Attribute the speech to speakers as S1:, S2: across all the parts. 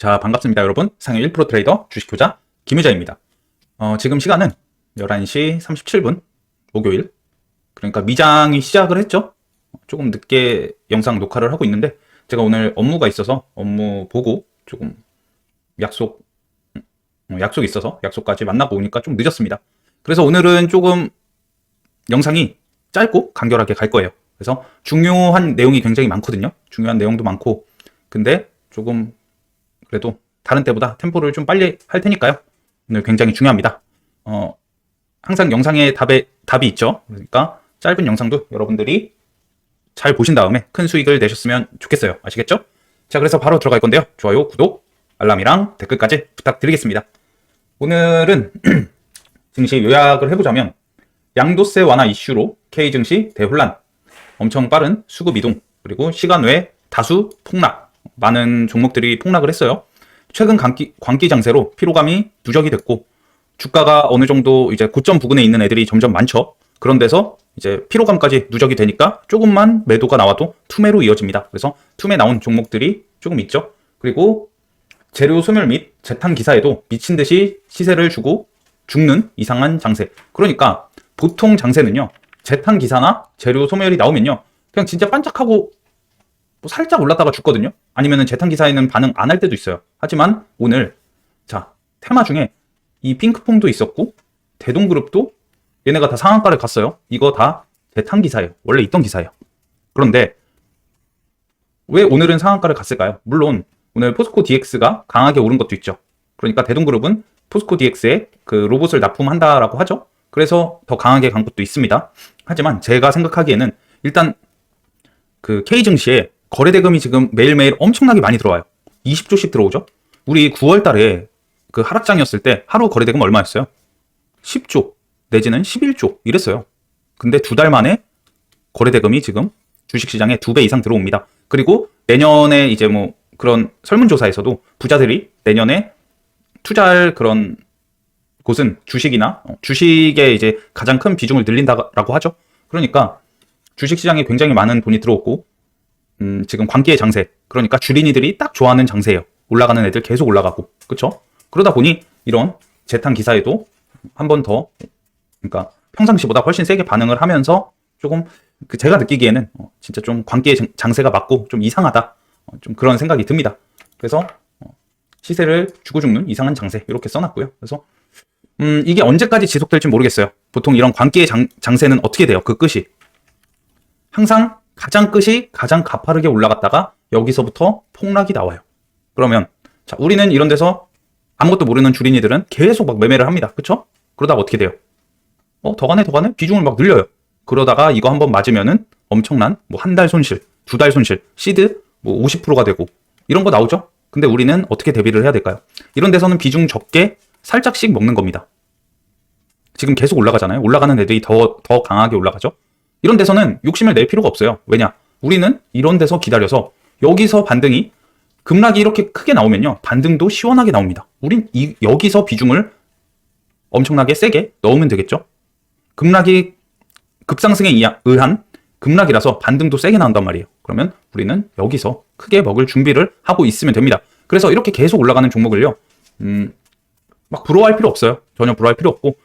S1: 자, 반갑습니다, 여러분. 상해 1% 트레이더 주식투자 김유자입니다. 지금 시간은 11시 37분 목요일. 그러니까 미장이 시작을 했죠. 조금 늦게 영상 녹화를 하고 있는데 제가 오늘 업무가 있어서 업무 보고 조금 약속이 있어서 약속까지 만나고 오니까 좀 늦었습니다. 그래서 오늘은 조금 영상이 짧고 간결하게 갈 거예요. 그래서 중요한 내용이 굉장히 많거든요. 중요한 내용도 많고, 근데 조금 그래도 다른 때보다 템포를 좀 빨리 할 테니까요. 오늘 굉장히 중요합니다. 항상 영상에 답이 있죠. 그러니까 짧은 영상도 여러분들이 잘 보신 다음에 큰 수익을 내셨으면 좋겠어요. 아시겠죠? 자, 그래서 바로 들어갈 건데요. 좋아요, 구독, 알람이랑 댓글까지 부탁드리겠습니다. 오늘은 증시 요약을 해보자면 양도세 완화 이슈로 K증시 대혼란, 엄청 빠른 수급 이동, 그리고 시간 외 다수 폭락, 많은 종목들이 폭락을 했어요. 최근 광기 장세로 피로감이 누적이 됐고, 주가가 어느 정도 이제 고점 부근에 있는 애들이 점점 많죠. 그런 데서 이제 피로감까지 누적이 되니까 조금만 매도가 나와도 투매로 이어집니다. 그래서 투매 나온 종목들이 조금 있죠. 그리고 재료 소멸 및 재탕 기사에도 미친 듯이 시세를 주고 죽는 이상한 장세. 그러니까 보통 장세는요, 재탕 기사나 재료 소멸이 나오면요, 그냥 진짜 반짝하고 뭐 살짝 올랐다가 죽거든요. 아니면은 재탕 기사에는 반응 안 할 때도 있어요. 하지만 오늘 자, 테마 중에 이 핑크퐁도 있었고 대동그룹도 얘네가 다 상한가를 갔어요. 이거 다 재탕 기사예요. 원래 있던 기사예요. 그런데 왜 오늘은 상한가를 갔을까요? 물론 오늘 포스코 DX가 강하게 오른 것도 있죠. 그러니까 대동그룹은 포스코 DX에 그 로봇을 납품한다라고 하죠. 그래서 더 강하게 간 것도 있습니다. 하지만 제가 생각하기에는 일단 그 K증시에 거래대금이 지금 매일매일 엄청나게 많이 들어와요. 20조씩 들어오죠. 우리 9월 달에 그 하락장이었을 때 하루 거래대금 얼마였어요? 10조 내지는 11조 이랬어요. 근데 두 달 만에 거래대금이 지금 주식시장에 2배 이상 들어옵니다. 그리고 내년에 이제 뭐 그런 설문조사에서도 부자들이 내년에 투자할 그런 곳은 주식이나 주식에 이제 가장 큰 비중을 늘린다라고 하죠. 그러니까 주식시장에 굉장히 많은 돈이 들어오고 지금 광기의 장세, 그러니까 주린이들이 딱 좋아하는 장세예요. 올라가는 애들 계속 올라가고, 그렇죠? 그러다 보니 이런 재탕 기사에도 한 번 더, 그러니까 평상시보다 훨씬 세게 반응을 하면서 조금 제가 느끼기에는 진짜 좀 광기의 장세가 맞고 좀 이상하다, 좀 그런 생각이 듭니다. 그래서 시세를 주고 죽는 이상한 장세 이렇게 써놨고요. 그래서 이게 언제까지 지속될지 모르겠어요. 보통 이런 광기의 장세는 어떻게 돼요? 그 끝이 항상 가장 끝이 가장 가파르게 올라갔다가 여기서부터 폭락이 나와요. 그러면 자, 우리는 이런 데서 아무것도 모르는 주린이들은 계속 막 매매를 합니다. 그쵸? 그러다가 어떻게 돼요? 더 가네 비중을 막 늘려요. 그러다가 이거 한번 맞으면은 엄청난 뭐 한 달 손실, 두 달 손실, 시드 뭐 50%가 되고 이런 거 나오죠? 근데 우리는 어떻게 대비를 해야 될까요? 이런 데서는 비중 적게 살짝씩 먹는 겁니다. 지금 계속 올라가잖아요. 올라가는 애들이 더 강하게 올라가죠. 이런 데서는 욕심을 낼 필요가 없어요. 왜냐? 우리는 이런 데서 기다려서 여기서 반등이 급락이 이렇게 크게 나오면요, 반등도 시원하게 나옵니다. 우린 여기서 비중을 엄청나게 세게 넣으면 되겠죠. 급락이 급상승에 의한 급락이라서 반등도 세게 나온단 말이에요. 그러면 우리는 여기서 크게 먹을 준비를 하고 있으면 됩니다. 그래서 이렇게 계속 올라가는 종목을요, 막 부러워할 필요 없어요. 전혀 부러워할 필요 없고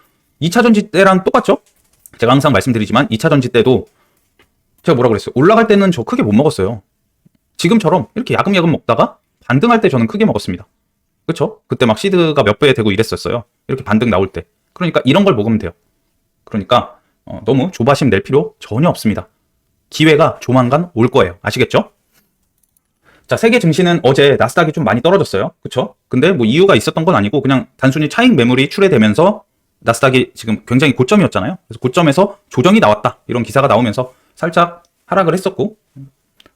S1: 2차 전지 때랑 똑같죠? 제가 항상 말씀드리지만 2차 전지 때도 제가 뭐라고 그랬어요? 올라갈 때는 저 크게 못 먹었어요. 지금처럼 이렇게 야금야금 먹다가 반등할 때 저는 크게 먹었습니다. 그쵸? 그때 막 시드가 몇 배 되고 이랬었어요. 이렇게 반등 나올 때. 그러니까 이런 걸 먹으면 돼요. 그러니까 너무 조바심 낼 필요 전혀 없습니다. 기회가 조만간 올 거예요. 아시겠죠? 자, 세계 증시는 어제 나스닥이 좀 많이 떨어졌어요. 그쵸? 근데 뭐 이유가 있었던 건 아니고 그냥 단순히 차익 매물이 출회되면서 나스닥이 지금 굉장히 고점이었잖아요. 그래서 고점에서 조정이 나왔다, 이런 기사가 나오면서 살짝 하락을 했었고,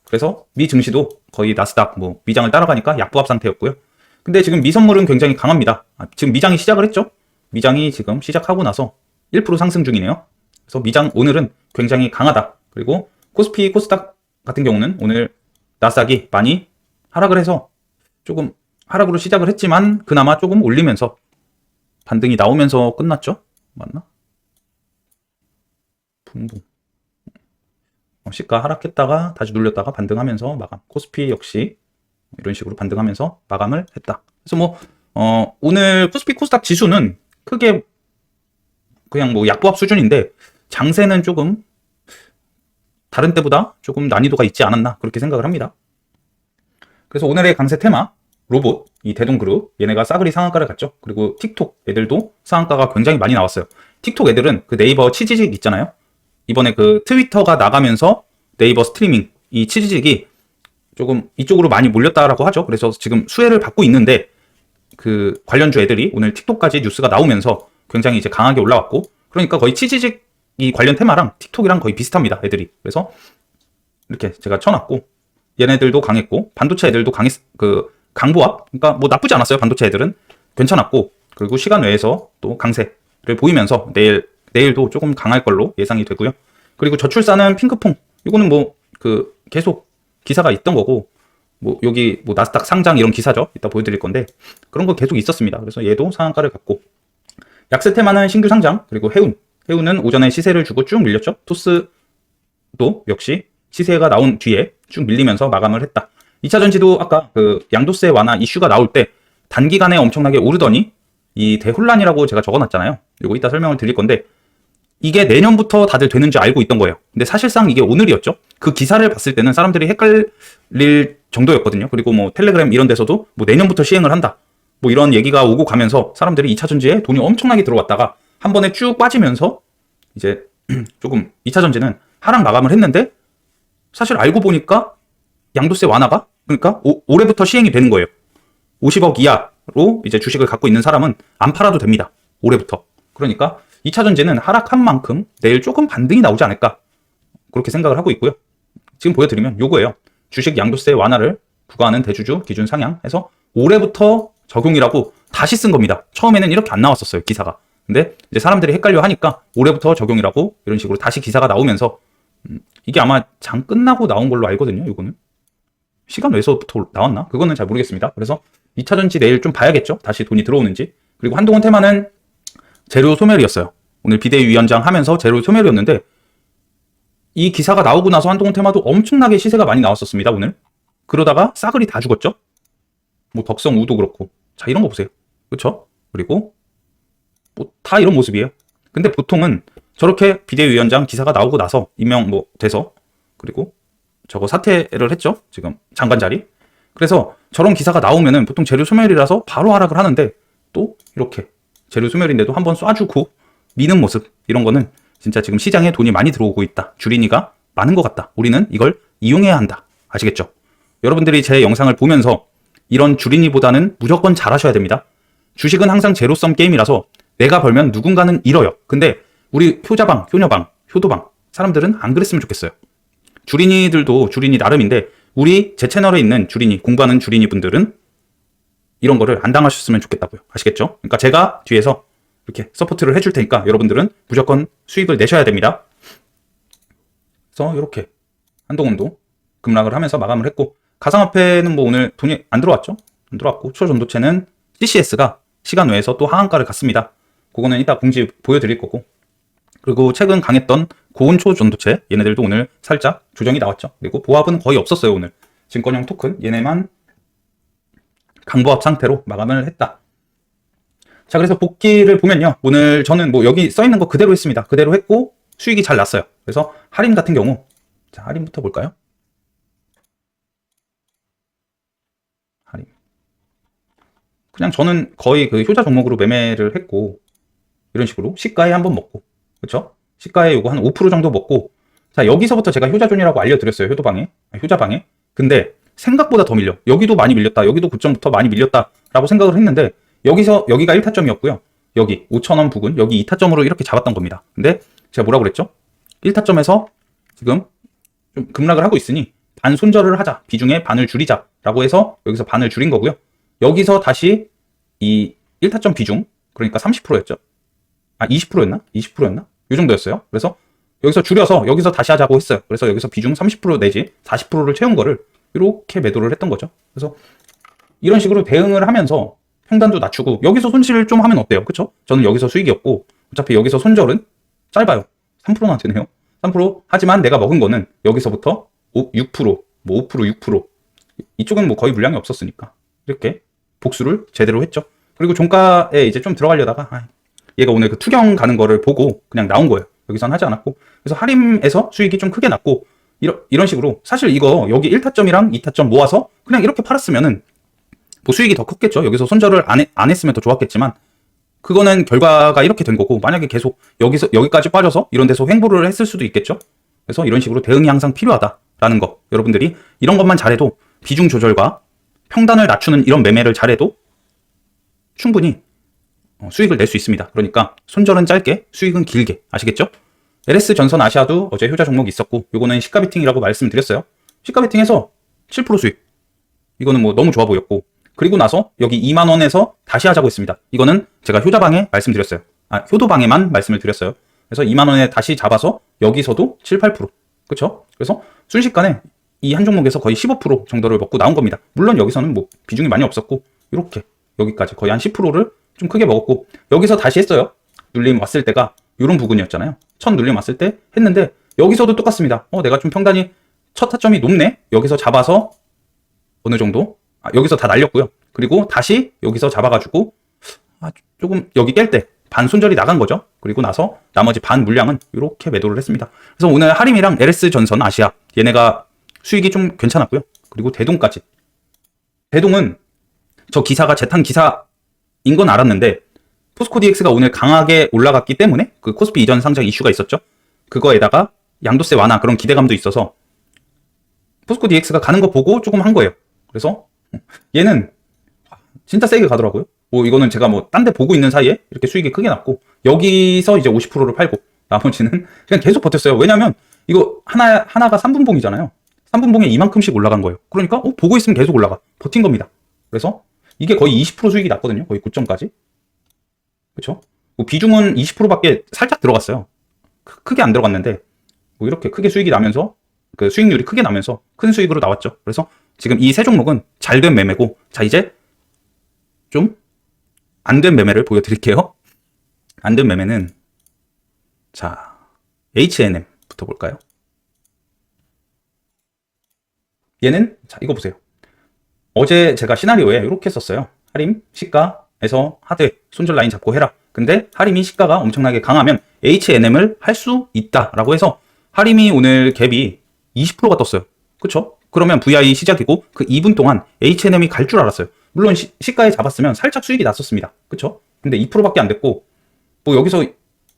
S1: 그래서 미 증시도 거의 나스닥 뭐 미장을 따라가니까 약보합 상태였고요. 근데 지금 미 선물은 굉장히 강합니다. 지금 미장이 시작을 했죠. 미장이 지금 시작하고 나서 1% 상승 중이네요. 그래서 미장 오늘은 굉장히 강하다. 그리고 코스피 코스닥 같은 경우는 오늘 나스닥이 많이 하락을 해서 조금 하락으로 시작을 했지만 그나마 조금 올리면서 반등이 나오면서 끝났죠? 맞나? 붕붕. 시가 하락했다가 다시 눌렸다가 반등하면서 마감. 코스피 역시 이런 식으로 반등하면서 마감을 했다. 그래서 오늘 코스피 코스닥 지수는 크게 그냥 약보합 수준인데 장세는 조금 다른 때보다 조금 난이도가 있지 않았나 그렇게 생각을 합니다. 그래서 오늘의 강세 테마 로봇, 이 대동그룹 얘네가 싸그리 상한가를 갔죠. 그리고 틱톡 애들도 상한가가 굉장히 많이 나왔어요. 틱톡 애들은 그 네이버 치지직 있잖아요. 이번에 그 트위터가 나가면서 네이버 스트리밍 이 치지직이 조금 이쪽으로 많이 몰렸다라고 하죠. 그래서 지금 수혜를 받고 있는데 그 관련주 애들이 오늘 틱톡까지 뉴스가 나오면서 굉장히 이제 강하게 올라왔고, 그러니까 거의 치지직 이 관련 테마랑 틱톡이랑 거의 비슷합니다, 애들이. 그래서 이렇게 제가 쳐놨고, 얘네들도 강했고, 반도체 애들도 강보합, 그러니까 나쁘지 않았어요. 반도체 애들은 괜찮았고, 그리고 시간 외에서 또 강세를 보이면서 내일도 조금 강할 걸로 예상이 되고요. 그리고 저출산은 핑크퐁, 이거는 계속 기사가 있던 거고, 여기 나스닥 상장 이런 기사죠. 이따 보여드릴 건데, 그런 거 계속 있었습니다. 그래서 얘도 상한가를 갔고, 약세 테마는 신규 상장, 그리고 해운은 오전에 시세를 주고 쭉 밀렸죠. 토스도 역시 시세가 나온 뒤에 쭉 밀리면서 마감을 했다. 2차전지도 아까 양도세 완화 이슈가 나올 때 단기간에 엄청나게 오르더니 이 대혼란이라고 제가 적어놨잖아요. 이거 이따 설명을 드릴 건데, 이게 내년부터 다들 되는 줄 알고 있던 거예요. 근데 사실상 이게 오늘이었죠. 그 기사를 봤을 때는 사람들이 헷갈릴 정도였거든요. 그리고 텔레그램 이런 데서도 내년부터 시행을 한다, 이런 얘기가 오고 가면서 사람들이 2차전지에 돈이 엄청나게 들어왔다가 한 번에 쭉 빠지면서 이제 조금 2차전지는 하락 마감을 했는데, 사실 알고 보니까 양도세 완화가 그러니까 올해부터 시행이 되는 거예요. 50억 이하로 이제 주식을 갖고 있는 사람은 안 팔아도 됩니다, 올해부터. 그러니까 2차전지는 하락한 만큼 내일 조금 반등이 나오지 않을까 그렇게 생각을 하고 있고요. 지금 보여드리면 요거예요. 주식 양도세 완화를 부과하는 대주주 기준 상향해서 올해부터 적용이라고 다시 쓴 겁니다. 처음에는 이렇게 안 나왔었어요, 기사가. 근데 이제 사람들이 헷갈려 하니까 올해부터 적용이라고 이런 식으로 다시 기사가 나오면서 이게 아마 장 끝나고 나온 걸로 알거든요. 이거는 시간 외에서부터 나왔나? 그거는 잘 모르겠습니다. 그래서 2차전지 내일 좀 봐야겠죠. 다시 돈이 들어오는지. 그리고 한동훈 테마는 재료 소멸이었어요. 오늘 비대위원장 하면서 재료 소멸이었는데, 이 기사가 나오고 나서 한동훈 테마도 엄청나게 시세가 많이 나왔었습니다, 오늘. 그러다가 싸그리 다 죽었죠. 덕성우도 그렇고. 자, 이런 거 보세요. 그렇죠? 그리고 다 이런 모습이에요. 근데 보통은 저렇게 비대위원장 기사가 나오고 나서 임명 돼서, 그리고 저거 사퇴를 했죠, 지금 장관 자리. 그래서 저런 기사가 나오면은 보통 재료 소멸이라서 바로 하락을 하는데, 또 이렇게 재료 소멸인데도 한번 쏴주고 미는 모습, 이런 거는 진짜 지금 시장에 돈이 많이 들어오고 있다, 주린이가 많은 것 같다, 우리는 이걸 이용해야 한다. 아시겠죠? 여러분들이 제 영상을 보면서 이런 주린이보다는 무조건 잘하셔야 됩니다. 주식은 항상 제로섬 게임이라서 내가 벌면 누군가는 잃어요. 근데 우리 효자방, 효녀방, 효도방 사람들은 안 그랬으면 좋겠어요. 주린이들도 주린이 나름인데, 제 채널에 있는 주린이, 공부하는 주린이 분들은 이런 거를 안 당하셨으면 좋겠다고요. 아시겠죠? 그러니까 제가 뒤에서 이렇게 서포트를 해줄 테니까 여러분들은 무조건 수익을 내셔야 됩니다. 그래서 이렇게 한동훈도 급락을 하면서 마감을 했고, 가상화폐는 오늘 돈이 안 들어왔죠? 안 들어왔고, 초전도체는 CCS가 시간 외에서 또 하한가를 갔습니다. 그거는 이따 공지 보여드릴 거고, 그리고 최근 강했던 고온초 전도체 얘네들도 오늘 살짝 조정이 나왔죠. 그리고 보합은 거의 없었어요. 오늘 증권형 토큰 얘네만 강보합 상태로 마감을 했다. 자, 그래서 복귀를 보면요, 오늘 저는 여기 써 있는 거 그대로 했습니다. 그대로 했고 수익이 잘 났어요. 그래서 할인 같은 경우, 자, 할인부터 볼까요? 할인. 그냥 저는 거의 효자 종목으로 매매를 했고, 이런 식으로 시가에 한번 먹고, 그렇죠? 시가에 요거 한 5% 정도 먹고, 자, 여기서부터 제가 효자존이라고 알려드렸어요. 효자방에. 근데 생각보다 더 밀려. 여기도 많이 밀렸다, 여기도 고점부터 많이 밀렸다라고 생각을 했는데, 여기가 1타점이었고요. 여기 5,000원 부근, 여기 2타점으로 이렇게 잡았던 겁니다. 근데 제가 뭐라고 그랬죠? 1타점에서 지금 좀 급락을 하고 있으니 반 손절을 하자, 비중에 반을 줄이자라고 해서 여기서 반을 줄인 거고요. 여기서 다시 이 1타점 비중, 그러니까 30%였죠. 20%였나? 20%였나? 이 정도였어요. 그래서 여기서 줄여서 여기서 다시 하자고 했어요. 그래서 여기서 비중 30% 내지 40%를 채운 거를 이렇게 매도를 했던 거죠. 그래서 이런 식으로 대응을 하면서 평단도 낮추고, 여기서 손실을 좀 하면 어때요? 그쵸? 저는 여기서 수익이었고, 어차피 여기서 손절은 짧아요. 3%나 되네요. 3%. 하지만 내가 먹은 거는 여기서부터 6%, 5%, 6%, 이쪽은 뭐 거의 물량이 없었으니까 이렇게 복수를 제대로 했죠. 그리고 종가에 이제 좀 들어가려다가 얘가 오늘 그 투경 가는 거를 보고 그냥 나온 거예요. 여기선 하지 않았고. 그래서 하림에서 수익이 좀 크게 났고, 이런 식으로 사실 이거 여기 1타점이랑 2타점 모아서 그냥 이렇게 팔았으면은 뭐 수익이 더 컸겠죠. 여기서 손절을 안 했으면 더 좋았겠지만, 그거는 결과가 이렇게 된 거고, 만약에 계속 여기까지 빠져서 이런 데서 횡보를 했을 수도 있겠죠. 그래서 이런 식으로 대응이 항상 필요하다라는 거, 여러분들이 이런 것만 잘해도, 비중 조절과 평단을 낮추는 이런 매매를 잘해도 충분히 수익을 낼 수 있습니다. 그러니까 손절은 짧게, 수익은 길게. 아시겠죠? LS 전선 아시아도 어제 효자 종목이 있었고, 요거는 시가 베팅이라고 말씀드렸어요. 시가 베팅에서 7% 수익. 이거는 뭐 너무 좋아 보였고, 그리고 나서 여기 2만 원에서 다시 하자고 했습니다. 이거는 제가 효자방에 말씀드렸어요. 효도방에만 말씀을 드렸어요. 그래서 2만 원에 다시 잡아서 여기서도 7, 8%. 그쵸? 그래서 순식간에 이 한 종목에서 거의 15% 정도를 먹고 나온 겁니다. 물론 여기서는 뭐 비중이 많이 없었고, 이렇게 여기까지 거의 한 10%를 좀 크게 먹었고, 여기서 다시 했어요. 눌림 왔을 때가 이런 부분이었잖아요. 첫 눌림 왔을 때 했는데, 여기서도 똑같습니다. 내가 좀 평단이 첫 타점이 높네? 여기서 잡아서 어느 정도? 여기서 다 날렸고요. 그리고 다시 여기서 잡아가지고 조금 여기 깰 때 반 손절이 나간 거죠. 그리고 나서 나머지 반 물량은 이렇게 매도를 했습니다. 그래서 오늘 하림이랑 LS 전선 아시아 얘네가 수익이 좀 괜찮았고요. 그리고 대동까지. 대동은 저 기사가 재탕 기사인 건 알았는데, 포스코 DX가 오늘 강하게 올라갔기 때문에 그 코스피 이전 상장 이슈가 있었죠. 그거에다가 양도세 완화 그런 기대감도 있어서 포스코 DX가 가는 거 보고 조금 한 거예요. 그래서 얘는 진짜 세게 가더라고요. 뭐 이거는 제가 뭐 딴 데 보고 있는 사이에 이렇게 수익이 크게 났고, 여기서 이제 50%를 팔고 나머지는 그냥 계속 버텼어요. 왜냐면 이거 하나가 3분봉이잖아요. 3분봉에 이만큼씩 올라간 거예요. 그러니까 보고 있으면 계속 올라가. 버틴 겁니다. 그래서 이게 거의 20% 수익이 났거든요. 거의 9점까지. 그렇죠? 뭐 비중은 20%밖에 살짝 들어갔어요. 크게 안 들어갔는데 뭐 이렇게 크게 수익이 나면서, 그 수익률이 크게 나면서 큰 수익으로 나왔죠. 그래서 지금 이 세 종목은 잘 된 매매고, 자 이제 좀 안 된 매매를 보여드릴게요. 안 된 매매는 자 H&M부터 볼까요? 얘는 자 이거 보세요. 어제 제가 시나리오에 이렇게 썼어요. 하림 시가에서 하되 손절 라인 잡고 해라. 근데 하림이 시가가 엄청나게 강하면 H&M을 할 수 있다라고 해서 하림이 오늘 갭이 20%가 떴어요. 그쵸? 그러면 VI 시작이고 그 2분 동안 H&M이 갈 줄 알았어요. 물론 시가에 잡았으면 살짝 수익이 났었습니다. 그쵸? 근데 2%밖에 안 됐고, 뭐 여기서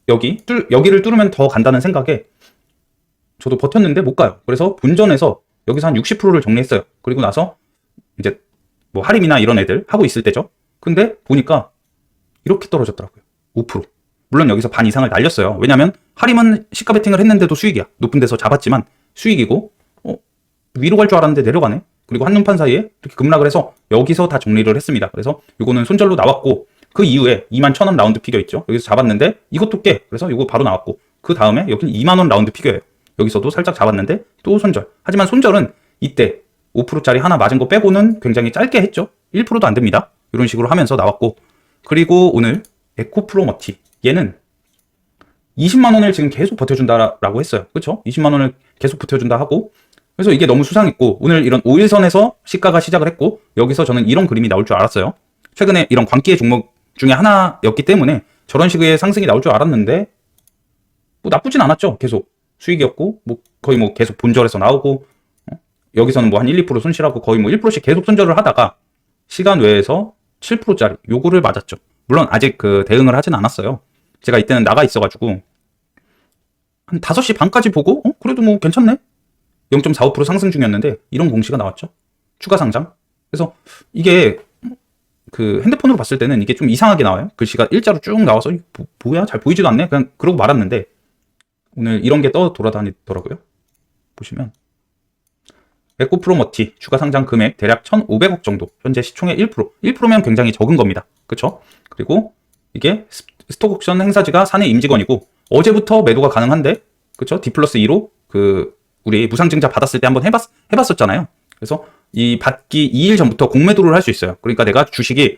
S1: 여기를 뚫으면 더 간다는 생각에 저도 버텼는데 못 가요. 그래서 본전에서 여기서 한 60%를 정리했어요. 그리고 나서 이제 뭐 하림이나 이런 애들 하고 있을 때죠. 근데 보니까 이렇게 떨어졌더라고요. 5%. 물론 여기서 반 이상을 날렸어요. 왜냐면 하림은 시가 베팅을 했는데도 수익이야. 높은 데서 잡았지만 수익이고, 위로 갈 줄 알았는데 내려가네. 그리고 한눈판 사이에 이렇게 급락을 해서 여기서 다 정리를 했습니다. 그래서 이거는 손절로 나왔고, 그 이후에 21,000원 라운드 피겨 있죠. 여기서 잡았는데 이것도 깨. 그래서 이거 바로 나왔고, 그 다음에 여기는 2만원 라운드 피겨예요. 여기서도 살짝 잡았는데 또 손절. 하지만 손절은 이때 5%짜리 하나 맞은 거 빼고는 굉장히 짧게 했죠. 1%도 안 됩니다. 이런 식으로 하면서 나왔고, 그리고 오늘 에코프로머티 얘는 20만 원을 지금 계속 버텨준다라고 했어요. 그렇죠? 20만 원을 계속 버텨준다 하고, 그래서 이게 너무 수상했고, 오늘 이런 5일선에서 시가가 시작을 했고, 여기서 저는 이런 그림이 나올 줄 알았어요. 최근에 이런 광기의 종목 중에 하나였기 때문에 저런 식의 상승이 나올 줄 알았는데, 뭐 나쁘진 않았죠. 계속 수익이었고, 뭐 거의 뭐 계속 본절에서 나오고, 여기서는 뭐 한 1, 2% 손실하고 거의 뭐 1%씩 계속 손절을 하다가 시간 외에서 7%짜리 요거를 맞았죠. 물론 아직 그 대응을 하진 않았어요. 제가 이때는 나가 있어가지고 한 5시 반까지 보고 그래도 뭐 괜찮네? 0.45% 상승 중이었는데 이런 공시가 나왔죠. 추가 상장. 그래서 이게 그 핸드폰으로 봤을 때는 이게 좀 이상하게 나와요. 글씨가 일자로 쭉 나와서 뭐야? 잘 보이지도 않네? 그냥 그러고 말았는데 오늘 이런 게 돌아다니더라고요. 보시면 에코프로머티 추가 상장 금액 대략 1,500억 정도, 현재 시총의 1%. 1%면 굉장히 적은 겁니다. 그쵸? 그리고 이게 스톡옵션 행사지가 사내 임직원이고 어제부터 매도가 가능한데, 그쵸? D+2로 그 우리 무상증자 받았을 때 한번 해봤었잖아요. 그래서 이 받기 2일 전부터 공매도를 할 수 있어요. 그러니까 내가 주식이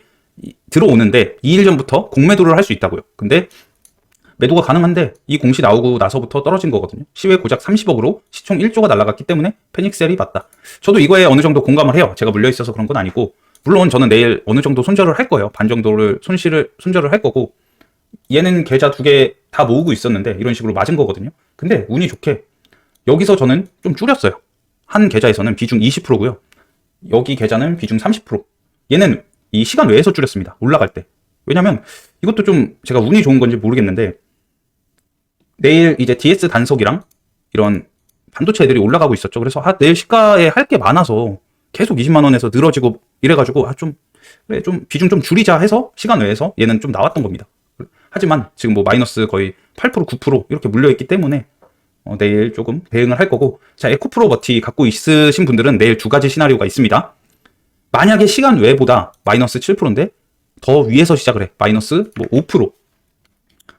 S1: 들어오는데 2일 전부터 공매도를 할 수 있다고요. 근데 매도가 가능한데 이 공시 나오고 나서부터 떨어진 거거든요. 시외 고작 30억으로 시총 1조가 날아갔기 때문에 패닉셀이 맞다. 저도 이거에 어느 정도 공감을 해요. 제가 물려 있어서 그런 건 아니고, 물론 저는 내일 어느 정도 손절을 할 거예요. 반 정도를 손절을 할 거고, 얘는 계좌 2개 다 모으고 있었는데 이런 식으로 맞은 거거든요. 근데 운이 좋게 여기서 저는 좀 줄였어요. 한 계좌에서는 비중 20%고요. 여기 계좌는 비중 30%. 얘는 이 시간 외에서 줄였습니다. 올라갈 때. 왜냐면 이것도 좀 제가 운이 좋은 건지 모르겠는데, 내일 이제 DS 단속이랑 이런 반도체 애들이 올라가고 있었죠. 그래서 내일 시가에 할 게 많아서 계속 20만 원에서 늘어지고 이래가지고 그래 좀 비중 좀 줄이자 해서 시간 외에서 얘는 좀 나왔던 겁니다. 하지만 지금 뭐 마이너스 거의 8% 9% 이렇게 물려있기 때문에 내일 조금 대응을 할 거고, 자, 에코프로 버티 갖고 있으신 분들은 내일 두 가지 시나리오가 있습니다. 만약에 시간 외보다 마이너스 7%인데 더 위에서 시작을 해. 마이너스 뭐 5%,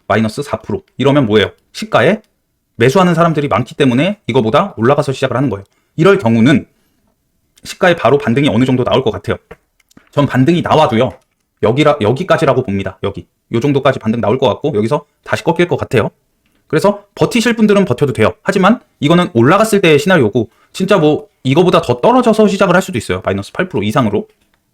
S1: 마이너스 4% 이러면 뭐예요? 시가에 매수하는 사람들이 많기 때문에 이거보다 올라가서 시작을 하는 거예요. 이럴 경우는 시가에 바로 반등이 어느 정도 나올 것 같아요. 전 반등이 나와도요, 여기까지라고 봅니다. 요 정도까지 반등 나올 것 같고, 여기서 다시 꺾일 것 같아요. 그래서 버티실 분들은 버텨도 돼요. 하지만 이거는 올라갔을 때의 시나리오고, 진짜 뭐 이거보다 더 떨어져서 시작을 할 수도 있어요. 마이너스 8%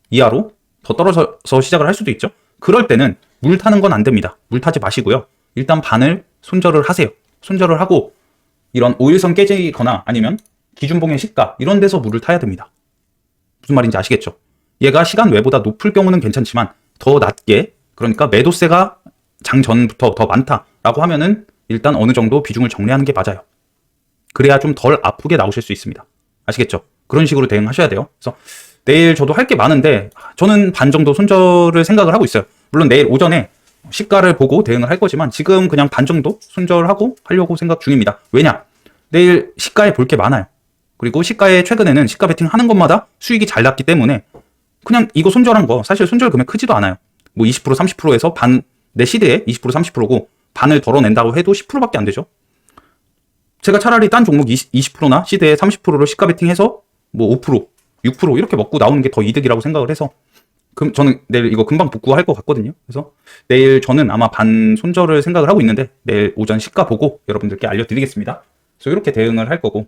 S1: 이하로 더 떨어져서 시작을 할 수도 있죠. 그럴 때는 물 타는 건 안 됩니다. 물 타지 마시고요. 일단 반을 손절을 하세요. 손절을 하고 이런 5일선 깨지거나 아니면 기준봉의 시가 이런 데서 물을 타야 됩니다. 무슨 말인지 아시겠죠? 얘가 시간 외보다 높을 경우는 괜찮지만 더 낮게, 그러니까 매도세가 장 전부터 더 많다라고 하면은 일단 어느 정도 비중을 정리하는 게 맞아요. 그래야 좀 덜 아프게 나오실 수 있습니다. 아시겠죠? 그런 식으로 대응하셔야 돼요. 그래서 내일 저도 할 게 많은데 저는 반 정도 손절을 생각을 하고 있어요. 물론 내일 오전에 시가를 보고 대응을 할 거지만 지금 그냥 반 정도 손절하고 하려고 생각 중입니다. 왜냐? 내일 시가에 볼 게 많아요. 그리고 시가에 최근에는 시가 베팅 하는 것마다 수익이 잘 났기 때문에 그냥 이거 손절한 거 사실 손절 금액 크지도 않아요. 뭐 20% 30%에서 내 시대에 20% 30%고 반을 덜어낸다고 해도 10%밖에 안 되죠. 제가 차라리 딴 종목 20%나 시대에 30%를 시가 베팅해서 뭐 5%, 6% 이렇게 먹고 나오는 게 더 이득이라고 생각을 해서 저는 내일 이거 금방 복구할 것 같거든요. 그래서 내일 저는 아마 반 손절을 생각을 하고 있는데 내일 오전 시가 보고 여러분들께 알려드리겠습니다. 그래서 이렇게 대응을 할 거고,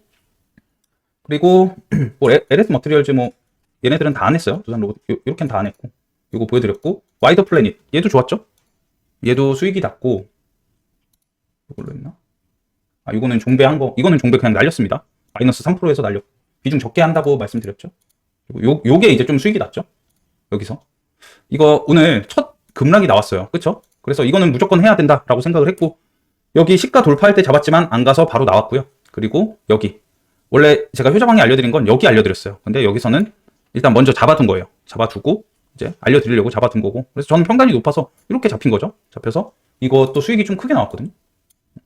S1: 그리고 뭐 LS 머티리얼즈 뭐 얘네들은 다 안 했어요. 두산 로봇 이렇게는 다 안 했고, 이거 보여드렸고, 와이더 플래닛 얘도 좋았죠. 얘도 수익이 났고, 이걸로 했나? 이거는 종배한 거, 이거는 종배 그냥 날렸습니다. 마이너스 3%에서 날렸고, 비중 적게 한다고 말씀드렸죠. 그리고 요게 이제 좀 수익이 났죠. 여기서. 이거 오늘 첫 급락이 나왔어요. 그쵸? 그래서 이거는 무조건 해야 된다라고 생각을 했고, 여기 시가 돌파할 때 잡았지만 안 가서 바로 나왔고요. 그리고 여기. 원래 제가 효자방에 알려드린 건 여기 알려드렸어요. 근데 여기서는 일단 먼저 잡아둔 거예요. 잡아두고 이제 알려드리려고 잡아둔 거고. 그래서 저는 평단이 높아서 이렇게 잡힌 거죠. 잡혀서 이것도 수익이 좀 크게 나왔거든요.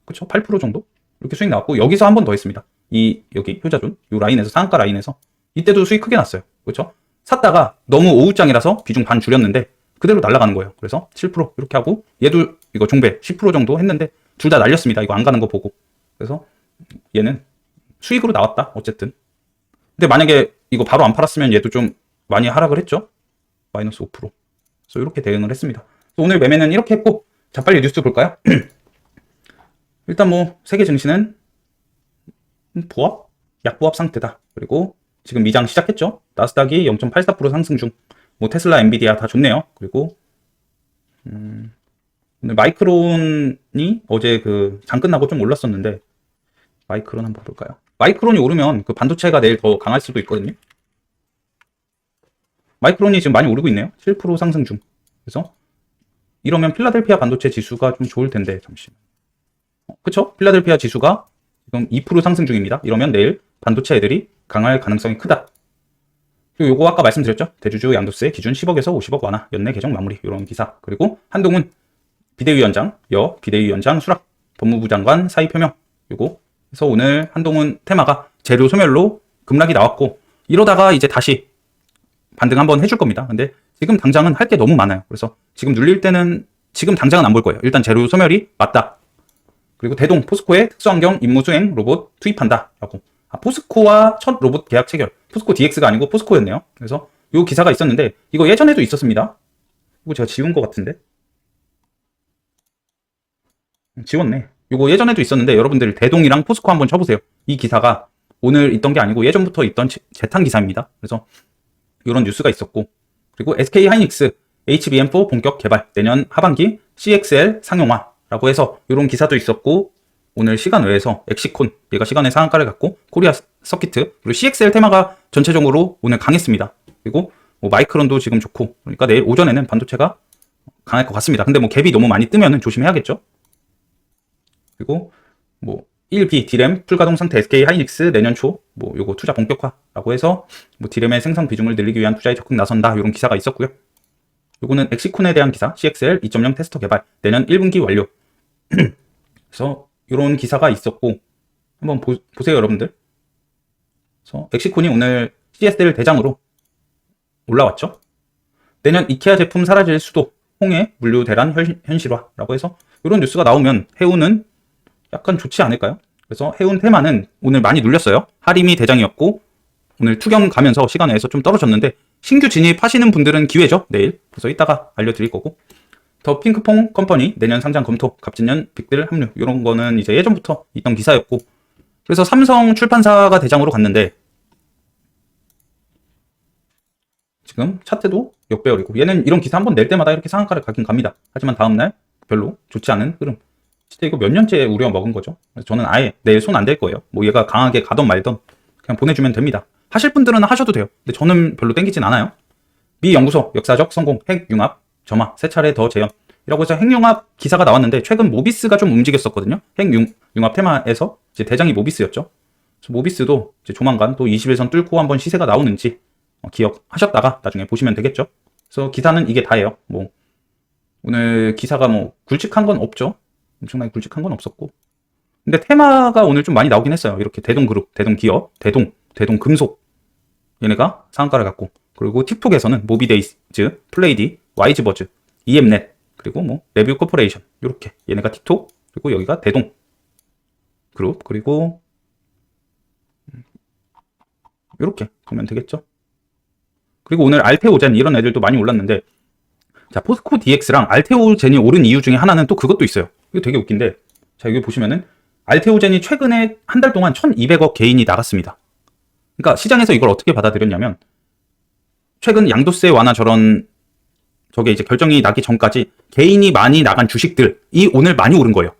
S1: 그쵸? 8% 정도? 이렇게 수익 나왔고, 여기서 한 번 더 했습니다. 여기 효자준, 요 라인에서, 상한가 라인에서. 이때도 수익 크게 났어요. 그쵸? 샀다가 너무 오후장이라서 비중 반 줄였는데 그대로 날아가는 거예요. 그래서 7% 이렇게 하고, 얘도 이거 종배 10% 정도 했는데 둘 다 날렸습니다. 이거 안 가는 거 보고. 그래서 얘는 수익으로 나왔다. 어쨌든. 근데 만약에 이거 바로 안 팔았으면 얘도 좀 많이 하락을 했죠. 마이너스 5%. 그래서 이렇게 대응을 했습니다. 오늘 매매는 이렇게 했고, 자, 빨리 뉴스 볼까요? 일단 뭐 세계 증시는 약보합 상태다. 그리고 지금 미장 시작했죠. 나스닥이 0.84% 상승 중. 뭐 테슬라, 엔비디아 다 좋네요. 그리고 오늘 마이크론이 어제 그 장 끝나고 좀 올랐었는데, 마이크론 한번 볼까요? 마이크론이 오르면 그 반도체가 내일 더 강할 수도 있거든요. 마이크론이 지금 많이 오르고 있네요. 7% 상승 중. 그래서 이러면 필라델피아 반도체 지수가 좀 좋을 텐데, 잠시만. 그쵸? 필라델피아 지수가 지금 2% 상승 중입니다. 이러면 내일 반도체 애들이 강할 가능성이 크다. 그리고 요거 아까 말씀드렸죠? 대주주 양도세 기준 10억에서 50억 완화, 연내 개정 마무리, 이런 기사. 그리고 한동훈 비대위원장, 비대위원장 수락, 법무부 장관 사의 표명. 요거. 그래서 오늘 한동훈 테마가 재료 소멸로 급락이 나왔고, 이러다가 이제 다시 반등 한번 해줄 겁니다. 근데 지금 당장은 할 게 너무 많아요. 그래서 지금 눌릴 때는 지금 당장은 안 볼 거예요. 일단 재료 소멸이 맞다. 그리고 대동 포스코의 특수환경 임무 수행 로봇 투입한다 라고. 포스코와 첫 로봇 계약 체결. 포스코 DX가 아니고 포스코였네요. 그래서 요 기사가 있었는데 이거 예전에도 있었습니다. 이거 제가 지운 것 같은데. 지웠네. 요거 예전에도 있었는데 여러분들 대동이랑 포스코 한번 쳐보세요. 이 기사가 오늘 있던 게 아니고 예전부터 있던 재탕 기사입니다. 그래서 이런 뉴스가 있었고, 그리고 SK 하이닉스 HBM4 본격 개발 내년 하반기 CXL 상용화라고 해서 이런 기사도 있었고, 오늘 시간 외에서 엑시콘, 얘가 시간의 상한가를 갖고 코리아 서키트, 그리고 CXL 테마가 전체적으로 오늘 강했습니다. 그리고 뭐 마이크론도 지금 좋고, 그러니까 내일 오전에는 반도체가 강할 것 같습니다. 근데 뭐 갭이 너무 많이 뜨면은 조심해야겠죠. 그리고 뭐 1B 디램 풀가동 상태 SK 하이닉스 내년 초 뭐 요거 투자 본격화라고 해서 뭐 디램의 생산 비중을 늘리기 위한 투자에 적극 나선다, 이런 기사가 있었고요. 요거는 엑시콘에 대한 기사, CXL 2.0 테스터 개발 내년 1분기 완료. 그래서 이런 기사가 있었고, 한번 보세요 여러분들. 그래서 엑시콘이 오늘 CSL 대장으로 올라왔죠. 내년 이케아 제품 사라질 수도, 홍해 물류 대란 현실화라고 해서 이런 뉴스가 나오면 해운은 약간 좋지 않을까요? 그래서 해운 테마는 오늘 많이 눌렸어요. 하림이 대장이었고 오늘 투경 가면서 시간 내에서 좀 떨어졌는데, 신규 진입하시는 분들은 기회죠, 내일. 그래서 이따가 알려드릴 거고, 더 핑크퐁 컴퍼니 내년 상장 검토, 갑진년 빅들 합류, 이런 거는 이제 예전부터 있던 기사였고, 그래서 삼성 출판사가 대장으로 갔는데 지금 차트도 역배열이고, 얘는 이런 기사 한번 낼 때마다 이렇게 상한가를 가긴 갑니다. 하지만 다음날 별로 좋지 않은 흐름. 진짜 이거 몇 년째 우려 먹은 거죠. 그래서 저는 아예 내일 손 안 댈 거예요. 뭐 얘가 강하게 가던 말던 그냥 보내주면 됩니다. 하실 분들은 하셔도 돼요. 근데 저는 별로 땡기진 않아요. 미 연구소 역사적 성공, 핵융합 점화, 세 차례 더 재현, 이라고 해서 핵융합 기사가 나왔는데, 최근 모비스가 좀 움직였었거든요. 핵융합 테마에서 이제 대장이 모비스였죠. 그래서 모비스도 이제 조만간 또 21선 뚫고 한번 시세가 나오는지 기억하셨다가 나중에 보시면 되겠죠. 그래서 기사는 이게 다예요. 뭐 오늘 기사가 뭐 굵직한 건 없죠. 엄청나게 굵직한 건 없었고, 근데 테마가 오늘 좀 많이 나오긴 했어요. 이렇게 대동그룹, 대동기업, 대동금속, 얘네가 상한가를 갖고, 그리고 틱톡에서는 모비데이즈, 플레이디, 와이즈버즈, EM넷, 그리고 뭐 레뷰 코퍼레이션, 이렇게 얘네가 틱톡, 그리고 여기가 대동 그룹, 그리고 이렇게 보면 되겠죠. 그리고 오늘 알테오젠 이런 애들도 많이 올랐는데, 자, 포스코 DX랑 알테오젠이 오른 이유 중에 하나는 또 그것도 있어요. 이거 되게 웃긴데, 자, 여기 보시면은 알테오젠이 최근에 한 달 동안 1200억 개인이 나갔습니다. 그러니까 시장에서 이걸 어떻게 받아들였냐면, 최근 양도세 완화 저게 이제 결정이 나기 전까지 개인이 많이 나간 주식들이 오늘 많이 오른 거예요.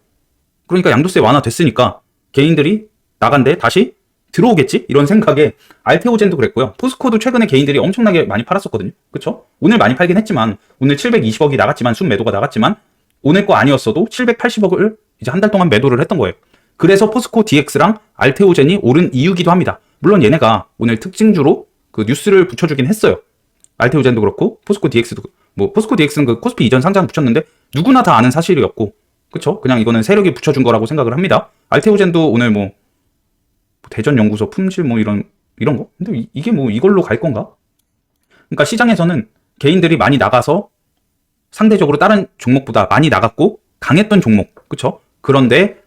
S1: 그러니까 양도세 완화 됐으니까 개인들이 나간데 다시 들어오겠지? 이런 생각에 알테오젠도 그랬고요. 포스코도 최근에 개인들이 엄청나게 많이 팔았었거든요. 그쵸? 오늘 많이 팔긴 했지만, 오늘 720억이 나갔지만, 순매도가 나갔지만, 오늘 거 아니었어도 780억을 이제 한 달 동안 매도를 했던 거예요. 그래서 포스코 DX랑 알테오젠이 오른 이유기도 합니다. 물론 얘네가 오늘 특징주로 그 뉴스를 붙여주긴 했어요. 알테오젠도 그렇고 포스코 DX도, 뭐 포스코 DX는 그 코스피 이전 상장 붙였는데 누구나 다 아는 사실이었고, 그쵸? 그냥 이거는 세력이 붙여준 거라고 생각을 합니다. 알테오젠도 오늘 뭐 대전연구소 품질 뭐 이런 거? 근데 이게 뭐 이걸로 갈 건가? 그러니까 시장에서는 개인들이 많이 나가서 상대적으로 다른 종목보다 많이 나갔고 강했던 종목, 그쵸? 그런데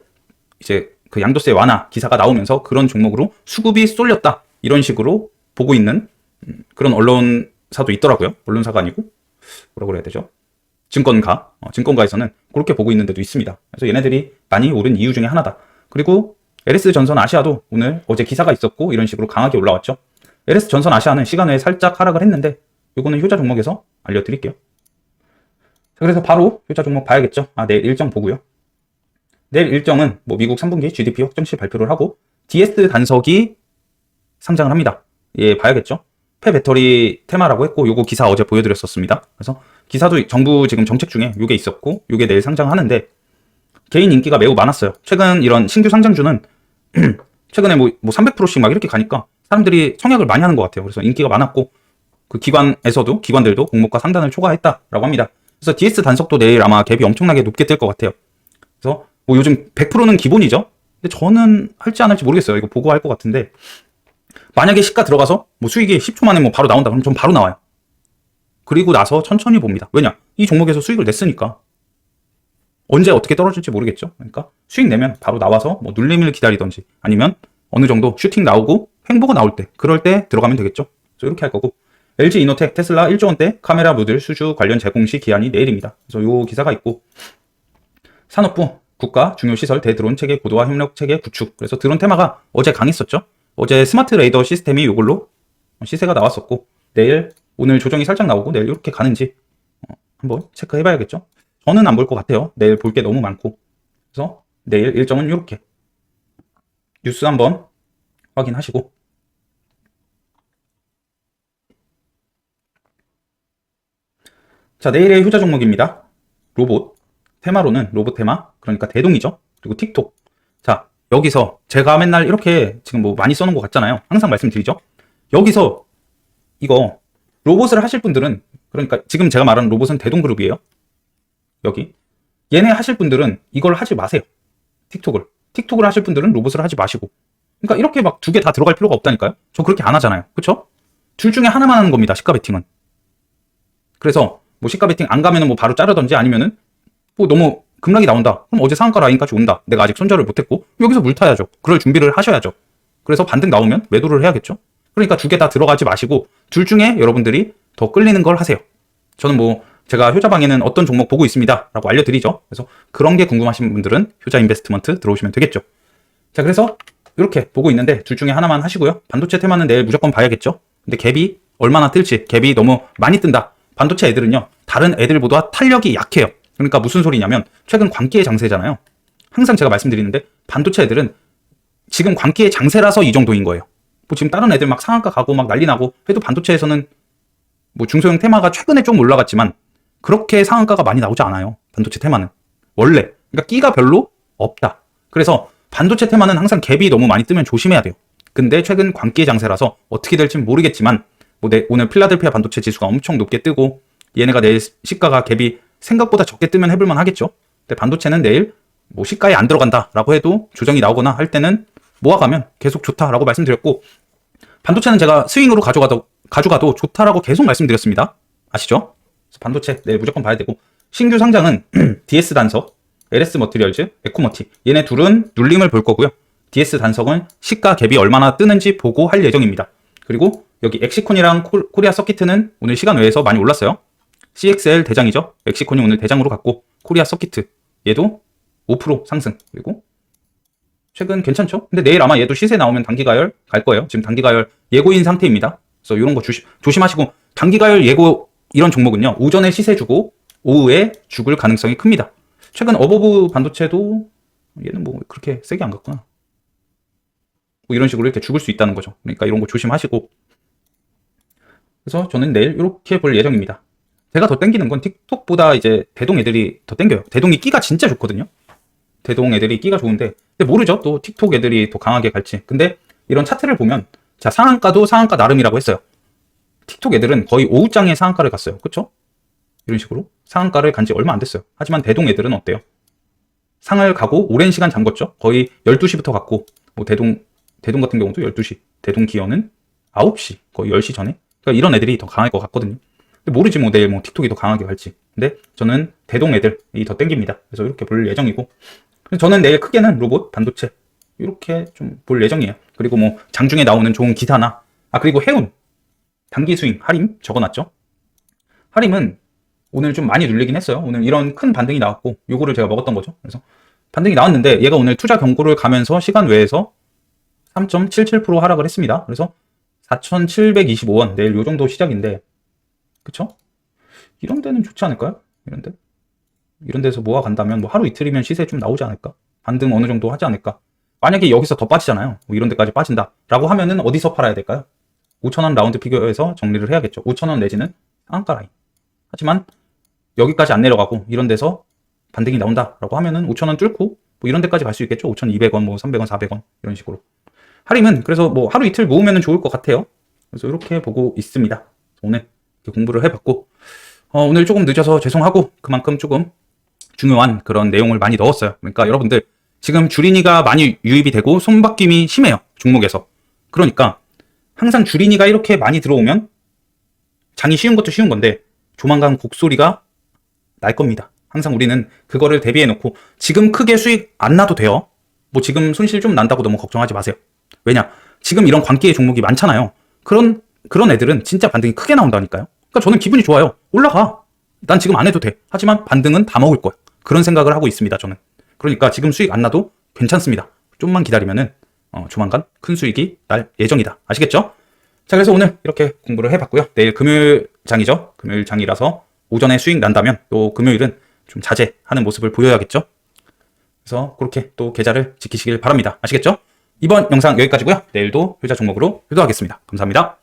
S1: 이제 그 양도세 완화 기사가 나오면서 그런 종목으로 수급이 쏠렸다, 이런 식으로 보고 있는 그런 언론사도 있더라고요. 언론사가 아니고 뭐라고 그래야 되죠? 증권가에서는 그렇게 보고 있는 데도 있습니다. 그래서 얘네들이 많이 오른 이유 중에 하나다. 그리고 LS전선 아시아도 오늘 어제 기사가 있었고 이런 식으로 강하게 올라왔죠. LS전선 아시아는 시간 외에 살짝 하락을 했는데, 이거는 효자 종목에서 알려드릴게요. 그래서 바로 효자 종목 봐야겠죠. 내일 일정 보고요. 내일 일정은 뭐 미국 3분기 GDP 확정치 발표를 하고 DS 단석이 상장을 합니다. 예, 봐야겠죠. 폐배터리 테마라고 했고, 요거 기사 어제 보여드렸었습니다. 그래서 기사도 정부 지금 정책 중에 요게 있었고, 요게 내일 상장하는데 개인 인기가 매우 많았어요. 최근 이런 신규 상장주는 최근에 뭐 300%씩 막 이렇게 가니까 사람들이 청약을 많이 하는 것 같아요. 그래서 인기가 많았고, 그 기관들도 공모가 상단을 초과했다라고 합니다. 그래서 DS 단석도 내일 아마 갭이 엄청나게 높게 뜰 것 같아요. 그래서 뭐 요즘 100%는 기본이죠. 근데 저는 할지 안 할지 모르겠어요. 이거 보고 할 것 같은데, 만약에 시가 들어가서 뭐 수익이 10초 만에 뭐 바로 나온다 그러면 전 바로 나와요. 그리고 나서 천천히 봅니다. 왜냐? 이 종목에서 수익을 냈으니까 언제 어떻게 떨어질지 모르겠죠. 그러니까 수익 내면 바로 나와서 뭐 눌림을 기다리던지, 아니면 어느 정도 슈팅 나오고 횡보가 나올 때, 그럴 때 들어가면 되겠죠. 그래서 이렇게 할 거고, LG 이노텍 테슬라 1조 원대 카메라 모듈 수주 관련 제공 시 기한이 내일입니다. 그래서 요 기사가 있고, 산업부 국가 중요 시설 대드론 체계 고도화 협력 체계 구축. 그래서 드론 테마가 어제 강했었죠. 어제 스마트 레이더 시스템이 이걸로 시세가 나왔었고, 오늘 조정이 살짝 나오고 내일 이렇게 가는지 한번 체크해 봐야겠죠. 저는 안 볼 것 같아요. 내일 볼 게 너무 많고. 그래서 내일 일정은 이렇게 뉴스 한번 확인하시고, 자, 내일의 효자 종목입니다. 로봇. 테마로는 로봇 테마, 그러니까 대동이죠. 그리고 틱톡. 자, 여기서 제가 맨날 이렇게 지금 뭐 많이 써놓은 것 같잖아요. 항상 말씀드리죠. 여기서 이거 로봇을 하실 분들은, 그러니까 지금 제가 말하는 로봇은 대동그룹이에요. 여기. 얘네 하실 분들은 이걸 하지 마세요. 틱톡을 하실 분들은 로봇을 하지 마시고. 그러니까 이렇게 막 두 개 다 들어갈 필요가 없다니까요. 저 그렇게 안 하잖아요. 그쵸? 둘 중에 하나만 하는 겁니다. 시가 베팅은. 그래서 뭐 시가 베팅 안 가면은 뭐 바로 자르던지, 아니면은 뭐 너무 급락이 나온다. 그럼 어제 상한가 라인까지 온다. 내가 아직 손절을 못했고 여기서 물 타야죠. 그럴 준비를 하셔야죠. 그래서 반등 나오면 매도를 해야겠죠. 그러니까 두 개 다 들어가지 마시고 둘 중에 여러분들이 더 끌리는 걸 하세요. 저는 뭐 제가 효자방에는 어떤 종목 보고 있습니다 라고 알려드리죠. 그래서 그런 게 궁금하신 분들은 효자 인베스트먼트 들어오시면 되겠죠. 자, 그래서 이렇게 보고 있는데 둘 중에 하나만 하시고요. 반도체 테마는 내일 무조건 봐야겠죠. 근데 갭이 얼마나 뜰지, 갭이 너무 많이 뜬다. 반도체 애들은요, 다른 애들보다 탄력이 약해요. 그러니까 무슨 소리냐면 최근 광기의 장세잖아요. 항상 제가 말씀드리는데 반도체 애들은 지금 광기의 장세라서 이 정도인 거예요. 뭐 지금 다른 애들 막 상한가 가고 막 난리 나고 해도 반도체에서는 뭐 중소형 테마가 최근에 좀 올라갔지만 그렇게 상한가가 많이 나오지 않아요. 반도체 테마는 원래, 그러니까 끼가 별로 없다. 그래서 반도체 테마는 항상 갭이 너무 많이 뜨면 조심해야 돼요. 근데 최근 광기의 장세라서 어떻게 될지는 모르겠지만 뭐 오늘 필라델피아 반도체 지수가 엄청 높게 뜨고 얘네가 내일 시가가 갭이 생각보다 적게 뜨면 해볼만 하겠죠. 근데 반도체는 내일 뭐 시가에 안 들어간다라고 해도 조정이 나오거나 할 때는 모아가면 계속 좋다라고 말씀드렸고, 반도체는 제가 스윙으로 가져가도 좋다라고 계속 말씀드렸습니다. 아시죠? 그래서 반도체 내일 무조건 봐야 되고, 신규 상장은 DS 단석, LS 머티리얼즈, 에코머티, 얘네 둘은 눌림을 볼 거고요. DS 단석은 시가 갭이 얼마나 뜨는지 보고 할 예정입니다. 그리고 여기 엑시콘이랑 코리아 서키트는 오늘 시간 외에서 많이 올랐어요. CXL 대장이죠. 엑시콘이 오늘 대장으로 갔고, 코리아 서키트 얘도 5% 상승. 그리고 최근 괜찮죠? 근데 내일 아마 얘도 시세 나오면 단기가열 갈 거예요. 지금 단기가열 예고인 상태입니다. 그래서 이런 거 조심하시고, 단기가열 예고 이런 종목은요, 오전에 시세 주고 오후에 죽을 가능성이 큽니다. 최근 어버브 반도체도 얘는 뭐 그렇게 세게 안 갔구나. 뭐 이런 식으로 이렇게 죽을 수 있다는 거죠. 그러니까 이런 거 조심하시고. 그래서 저는 내일 이렇게 볼 예정입니다. 제가 더 땡기는 건 틱톡보다 이제 대동 애들이 더 땡겨요. 대동이 끼가 진짜 좋거든요. 대동 애들이 끼가 좋은데, 근데 모르죠. 또 틱톡 애들이 더 강하게 갈지. 근데 이런 차트를 보면, 자, 상한가도 상한가 나름이라고 했어요. 틱톡 애들은 거의 오후장에 상한가를 갔어요. 그쵸? 이런 식으로 상한가를 간 지 얼마 안 됐어요. 하지만 대동 애들은 어때요? 상을 가고 오랜 시간 잠궜죠. 거의 12시부터 갔고, 뭐 대동 같은 경우도 12시, 대동 기어는 9시, 거의 10시 전에. 그러니까 이런 애들이 더 강할 것 같거든요. 근데 모르지 뭐 내일 뭐 틱톡이 더 강하게 갈지. 근데 저는 대동 애들이 더 땡깁니다. 그래서 이렇게 볼 예정이고, 저는 내일 크게는 로봇, 반도체 이렇게 좀 볼 예정이에요. 그리고 뭐 장중에 나오는 좋은 기사나, 그리고 해운 단기 스윙 하림 적어놨죠. 하림은 오늘 좀 많이 눌리긴 했어요. 오늘 이런 큰 반등이 나왔고 요거를 제가 먹었던 거죠. 그래서 반등이 나왔는데 얘가 오늘 투자 경고를 가면서 시간 외에서 3.77% 하락을 했습니다. 그래서 4,725원 내일 요 정도 시작인데, 그쵸? 이런 데는 좋지 않을까요? 이런 데서 모아 간다면 뭐 하루 이틀이면 시세 좀 나오지 않을까? 반등 어느 정도 하지 않을까? 만약에 여기서 더 빠지잖아요. 뭐 이런 데까지 빠진다 라고 하면은 어디서 팔아야 될까요? 5,000원 라운드 피겨에서 정리를 해야겠죠. 5,000원 내지는 상한가 라인. 하지만 여기까지 안 내려가고 이런 데서 반등이 나온다 라고 하면은 5,000원 뚫고 뭐 이런 데까지 갈 수 있겠죠. 5,200원, 뭐 300원, 400원 이런 식으로. 하림은 그래서 뭐 하루 이틀 모으면 좋을 것 같아요. 그래서 이렇게 보고 있습니다. 오늘 이렇게 공부를 해봤고, 오늘 조금 늦어서 죄송하고, 그만큼 조금 중요한 그런 내용을 많이 넣었어요. 그러니까 여러분들 지금 주린이가 많이 유입이 되고 손바뀜이 심해요. 종목에서. 그러니까 항상 주린이가 이렇게 많이 들어오면 장이 쉬운 것도 쉬운 건데 조만간 곡소리가 날 겁니다. 항상 우리는 그거를 대비해 놓고 지금 크게 수익 안 나도 돼요. 뭐 지금 손실 좀 난다고 너무 걱정하지 마세요. 왜냐? 지금 이런 광기의 종목이 많잖아요. 그런 애들은 진짜 반등이 크게 나온다니까요. 그러니까 저는 기분이 좋아요. 올라가. 난 지금 안 해도 돼. 하지만 반등은 다 먹을 거야. 그런 생각을 하고 있습니다. 저는. 그러니까 지금 수익 안 나도 괜찮습니다. 좀만 기다리면은 조만간 큰 수익이 날 예정이다. 아시겠죠? 자, 그래서 오늘 이렇게 공부를 해봤고요. 내일 금요일장이죠. 금요일장이라서 오전에 수익 난다면 또 금요일은 좀 자제하는 모습을 보여야겠죠. 그래서 그렇게 또 계좌를 지키시길 바랍니다. 아시겠죠? 이번 영상 여기까지고요. 내일도 효자 종목으로 효도하겠습니다. 감사합니다.